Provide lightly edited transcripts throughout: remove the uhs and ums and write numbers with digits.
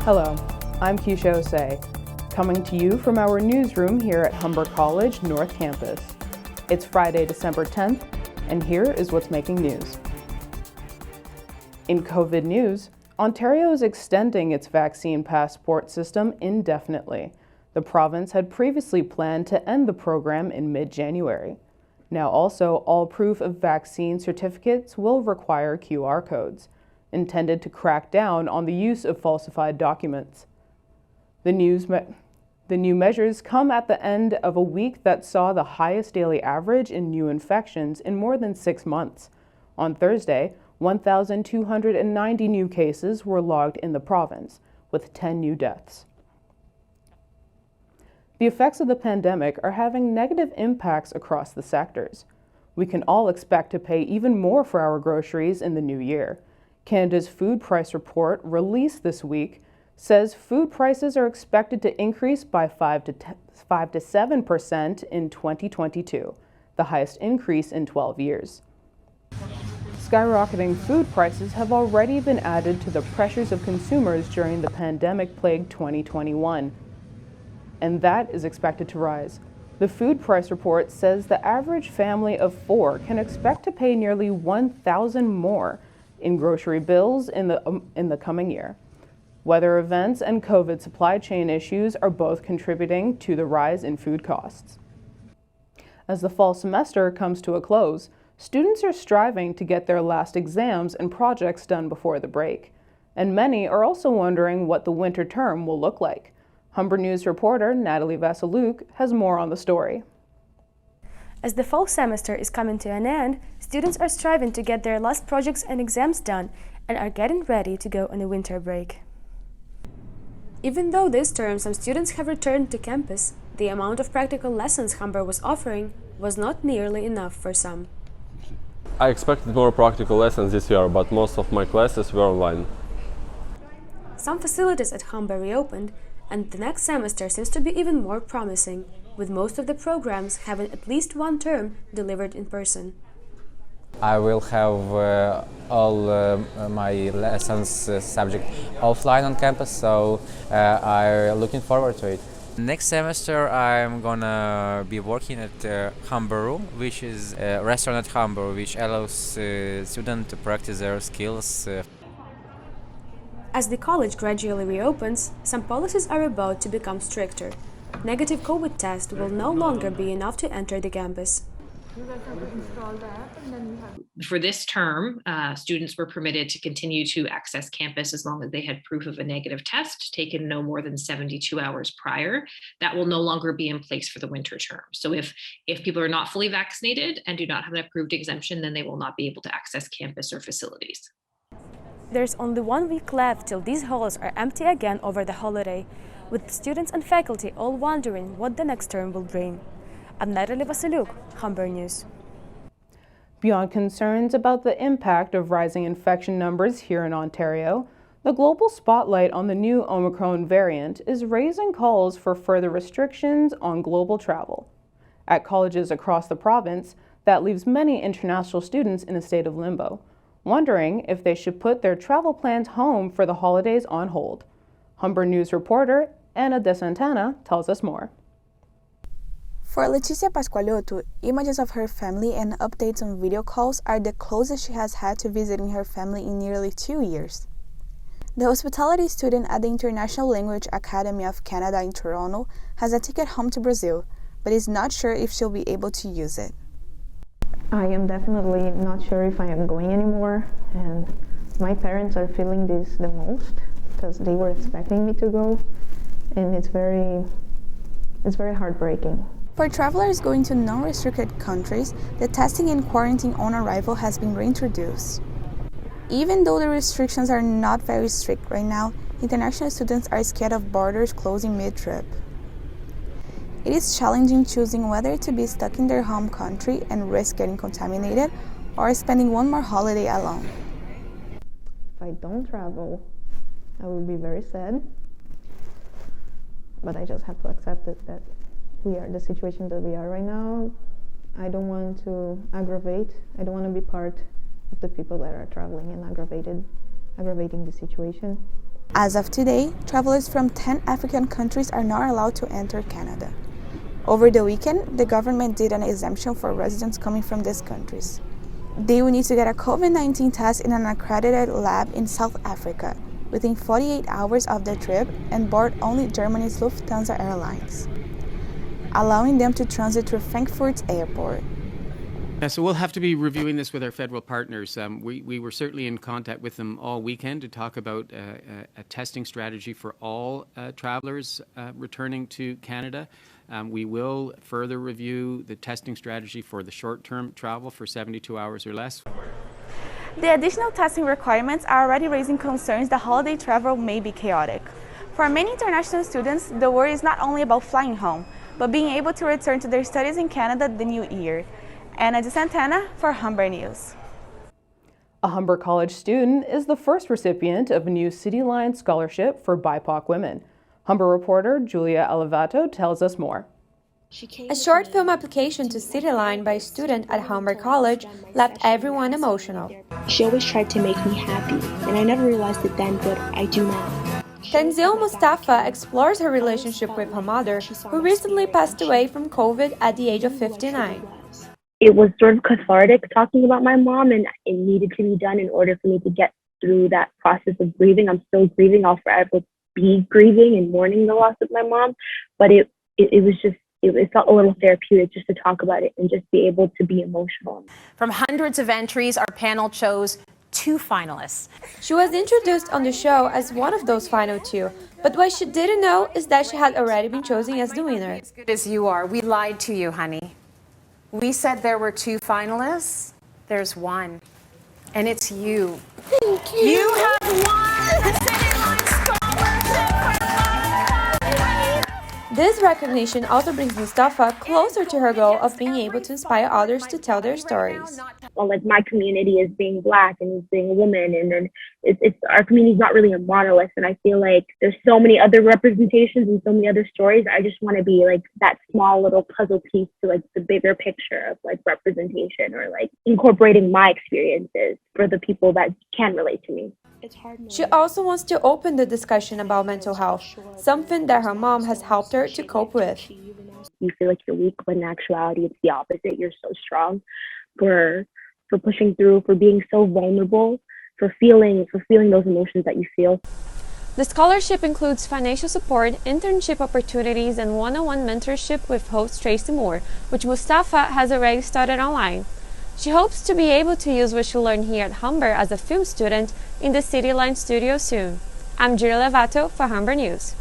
Hello, I'm Keisha Osei, coming to you from our newsroom here at Humber College North Campus. It's Friday, December 10th, and here is what's making news. In COVID news, Ontario is extending its vaccine passport system indefinitely. The province had previously planned to end the program in mid-January. Now also, all proof of vaccine certificates will require QR codes, intended to crack down on the use of falsified documents. The new measures come at the end of a week that saw the highest daily average in new infections in more than 6 months. On Thursday, 1,290 new cases were logged in the province, with 10 new deaths. The effects of the pandemic are having negative impacts across the sectors. We can all expect to pay even more for our groceries in the new year. Canada's food price report, released this week, says food prices are expected to increase by 5 to 7% in 2022, the highest increase in 12 years. Skyrocketing food prices have already been added to the pressures of consumers during the pandemic-plagued 2021, and that is expected to rise. The food price report says the average family of 4 can expect to pay nearly $1,000 more in grocery bills in the coming year. Weather events and COVID supply chain issues are both contributing to the rise in food costs. As the fall semester comes to a close, students are striving to get their last exams and projects done before the break. And many are also wondering what the winter term will look like. Humber News reporter Natalie Vasyliuk has more on the story. As the fall semester is coming to an end, students are striving to get their last projects and exams done and are getting ready to go on a winter break. Even though this term some students have returned to campus, the amount of practical lessons Humber was offering was not nearly enough for some. I expected more practical lessons this year, but most of my classes were online. Some facilities at Humber reopened, and the next semester seems to be even more promising, with most of the programs having at least one term delivered in person. I will have all my lessons subject offline on campus, so I'm looking forward to it. Next semester I'm gonna be working at Humber, which is a restaurant at Humber, which allows students to practice their skills. As the college gradually reopens, some policies are about to become stricter. Negative COVID test will no longer be enough to enter the campus. For this term, students were permitted to continue to access campus as long as they had proof of a negative test taken no more than 72 hours prior. That will no longer be in place for the winter term. So if people are not fully vaccinated and do not have an approved exemption, then they will not be able to access campus or facilities. There's only 1 week left till these halls are empty again over the holiday, with students and faculty all wondering what the next term will bring. I'm Natalie Vasyliuk, Humber News. Beyond concerns about the impact of rising infection numbers here in Ontario, the global spotlight on the new Omicron variant is raising calls for further restrictions on global travel. At colleges across the province, that leaves many international students in a state of limbo, wondering if they should put their travel plans home for the holidays on hold. Humber News reporter Anna DeSantana tells us more. For Leticia Pasqualotto, images of her family and updates on video calls are the closest she has had to visiting her family in nearly 2 years. The hospitality student at the International Language Academy of Canada in Toronto has a ticket home to Brazil, but is not sure if she'll be able to use it. I am definitely not sure if I am going anymore, and my parents are feeling this the most because they were expecting me to go, and it's very heartbreaking. For travelers going to non-restricted countries, the testing and quarantine on arrival has been reintroduced. Even though the restrictions are not very strict right now, international students are scared of borders closing mid-trip. It is challenging choosing whether to be stuck in their home country and risk getting contaminated or spending one more holiday alone. If I don't travel, I will be very sad, but I just have to accept it that we are the situation that we are right now. I don't want to aggravate. I don't want to be part of the people that are traveling and aggravating the situation. As of today, travelers from 10 African countries are not allowed to enter Canada. Over the weekend, the government did an exemption for residents coming from these countries. They will need to get a COVID-19 test in an accredited lab in South Africa within 48 hours of their trip and board only Germany's Lufthansa Airlines, allowing them to transit through Frankfurt's airport. So we'll have to be reviewing this with our federal partners. We were certainly in contact with them all weekend to talk about a testing strategy for all travelers returning to Canada. We will further review the testing strategy for the short-term travel for 72 hours or less. The additional testing requirements are already raising concerns that holiday travel may be chaotic. For many international students, the worry is not only about flying home, but being able to return to their studies in Canada the new year. Anna DeSantana for Humber News. A Humber College student is the first recipient of a new City Line scholarship for BIPOC women. Humber reporter Julia Elevato tells us more. A short film application to City Line by a student at Humber College left everyone emotional. She always tried to make me happy, and I never realized it then, but I do now. Tanzil Mustafa explores her relationship with her mother, who recently passed away from COVID at the age of 59. It was sort of cathartic talking about my mom, and it needed to be done in order for me to get through that process of grieving. I'm still grieving. I'll forever be grieving and mourning the loss of my mom, but it felt a little therapeutic just to talk about it and just be able to be emotional. From hundreds of entries, our panel chose 2 finalists. She was introduced on the show as one of those final 2, but what she didn't know is that she had already been chosen as the winner. As good as you are, we lied to you, honey. We said there were 2 finalists. There's 1, and it's you. Thank you. You have won the City Line Scholarship for This recognition also brings Mustafa closer to her goal of being able to inspire others to tell their stories. Well, like my community is being Black and is being a woman, and then it's our community is not really a monolith, and I feel like there's so many other representations and so many other stories. I just want to be like that small little puzzle piece to like the bigger picture of like representation, or like incorporating my experiences for the people that can relate to me. She also wants to open the discussion about mental health, something that her mom has helped her to cope with. You feel like you're weak, but in actuality, it's the opposite. You're so strong for pushing through, for being so vulnerable, for feeling those emotions that you feel. The scholarship includes financial support, internship opportunities, and one-on-one mentorship with host Tracy Moore, which Mustafa has already started online. She hopes to be able to use what she learned here at Humber as a film student in the City Line studio soon. I'm Julia Levato for Humber News.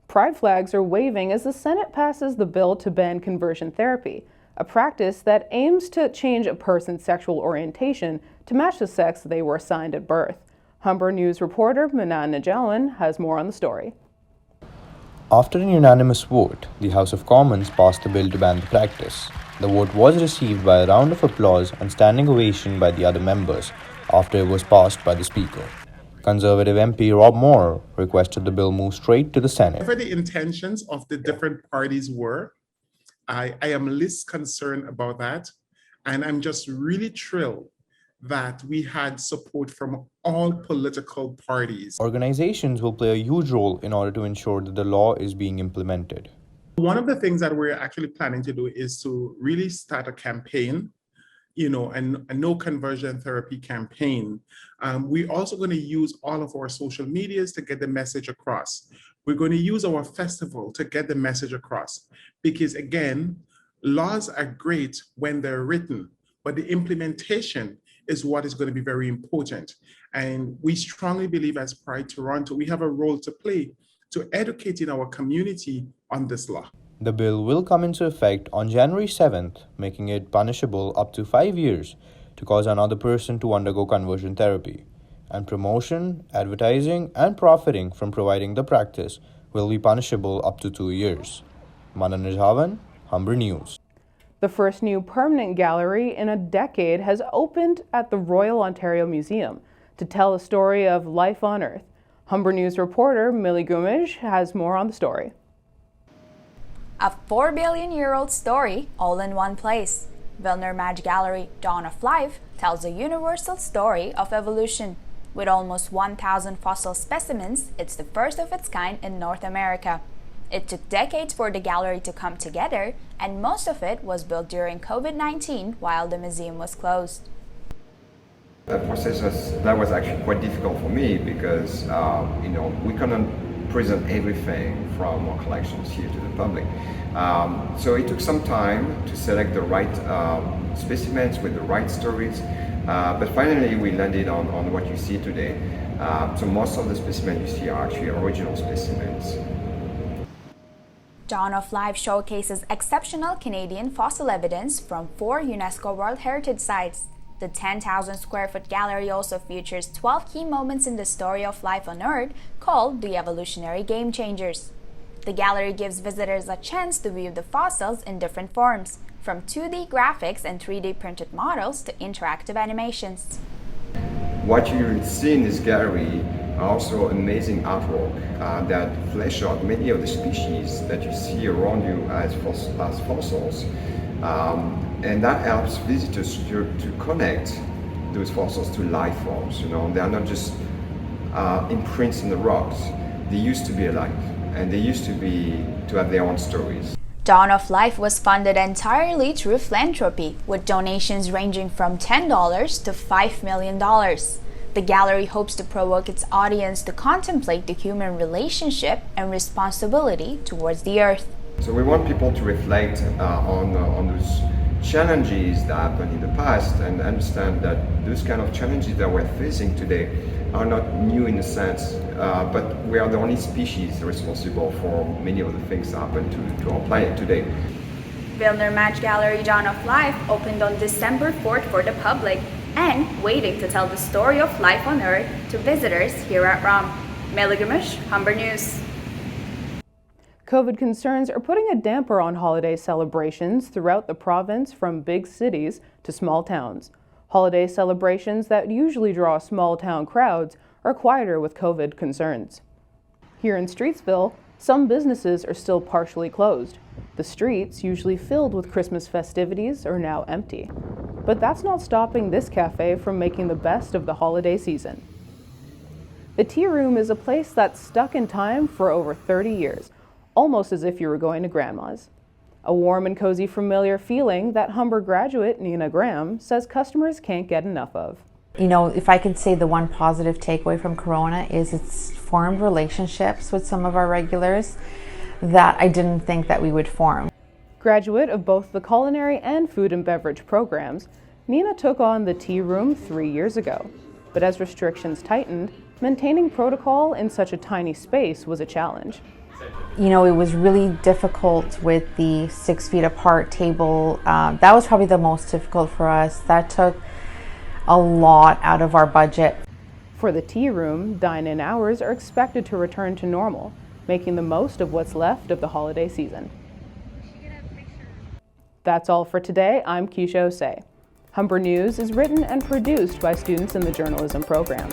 Pride flags are waving as the Senate passes the bill to ban conversion therapy, a practice that aims to change a person's sexual orientation to match the sex they were assigned at birth. Humber News reporter Manan Najalin has more on the story. After an unanimous vote, the House of Commons passed the bill to ban the practice. The vote was received by a round of applause and standing ovation by the other members after it was passed by the Speaker. Conservative MP Rob Moore requested the bill move straight to the Senate. Whatever the intentions of the different parties were, I am less concerned about that. And I'm just really thrilled that we had support from all political parties. Organizations will play a huge role in order to ensure that the law is being implemented. One of the things that we're actually planning to do is to really start a campaign, a no conversion therapy campaign. We're also going to use all of our social medias to get the message across. We're going to use our festival to get the message across. Because again, laws are great when they're written, but the implementation is what is going to be very important. And we strongly believe as Pride Toronto, we have a role to play to educate in our community on this law. The bill will come into effect on January 7th, making it punishable up to 5 years to cause another person to undergo conversion therapy. And promotion, advertising, and profiting from providing the practice will be punishable up to 2 years. Manan Najalin, Humber News. The first new permanent gallery in a decade has opened at the Royal Ontario Museum to tell a story of life on Earth. Humber News reporter Millie Gumish has more on the story. A 4 billion-year-old story all in one place. Villeneuve Gallery Dawn of Life tells a universal story of evolution. With almost 1,000 fossil specimens, it's the first of its kind in North America. It took decades for the gallery to come together, and most of it was built during COVID-19 while the museum was closed. The process was actually quite difficult for me because we couldn't present everything from our collections here to the public. So it took some time to select the right specimens with the right stories, but finally we landed on what you see today. So most of the specimens you see are actually original specimens. Dawn of Life showcases exceptional Canadian fossil evidence from 4 UNESCO World Heritage Sites. The 10,000 square foot gallery also features 12 key moments in the story of life on Earth called the evolutionary game changers. The gallery gives visitors a chance to view the fossils in different forms, from 2D graphics and 3D printed models to interactive animations. What you see in this gallery are also amazing artwork that flesh out many of the species that you see around you as fossils. And that helps visitors to connect those fossils to life forms. They are not just imprints in the rocks. They used to be alive, and they used to have their own stories. Dawn of Life was funded entirely through philanthropy, with donations ranging from $10 to $5 million. The gallery hopes to provoke its audience to contemplate the human relationship and responsibility towards the Earth. So we want people to reflect on those challenges that happened in the past and understand that those kind of challenges that we're facing today are not new in a sense, but we are the only species responsible for many of the things that happen to our planet today. Vilner Match Gallery Dawn of Life opened on December 4th for the public and waiting to tell the story of life on Earth to visitors here at ROM. Meligamish, Humber News. COVID concerns are putting a damper on holiday celebrations throughout the province, from big cities to small towns. Holiday celebrations that usually draw small town crowds are quieter with COVID concerns. Here in Streetsville, some businesses are still partially closed. The streets, usually filled with Christmas festivities, are now empty. But that's not stopping this cafe from making the best of the holiday season. The Tea Room is a place that's stuck in time for over 30 years, almost as if you were going to Grandma's. A warm and cozy familiar feeling that Humber graduate Nina Graham says customers can't get enough of. If I could say the one positive takeaway from Corona is it's formed relationships with some of our regulars that I didn't think that we would form. Graduate of both the culinary and food and beverage programs, Nina took on the Tea Room 3 years ago. But as restrictions tightened, maintaining protocol in such a tiny space was a challenge. It was really difficult with the 6 feet apart table. That was probably the most difficult for us. That took a lot out of our budget. For the Tea Room, dine-in hours are expected to return to normal, making the most of what's left of the holiday season. That's all for today. I'm Keisha Osei. Humber News is written and produced by students in the journalism program.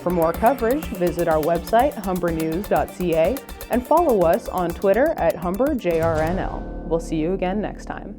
For more coverage, visit our website, humbernews.ca, and follow us on Twitter at HumberJRNL. We'll see you again next time.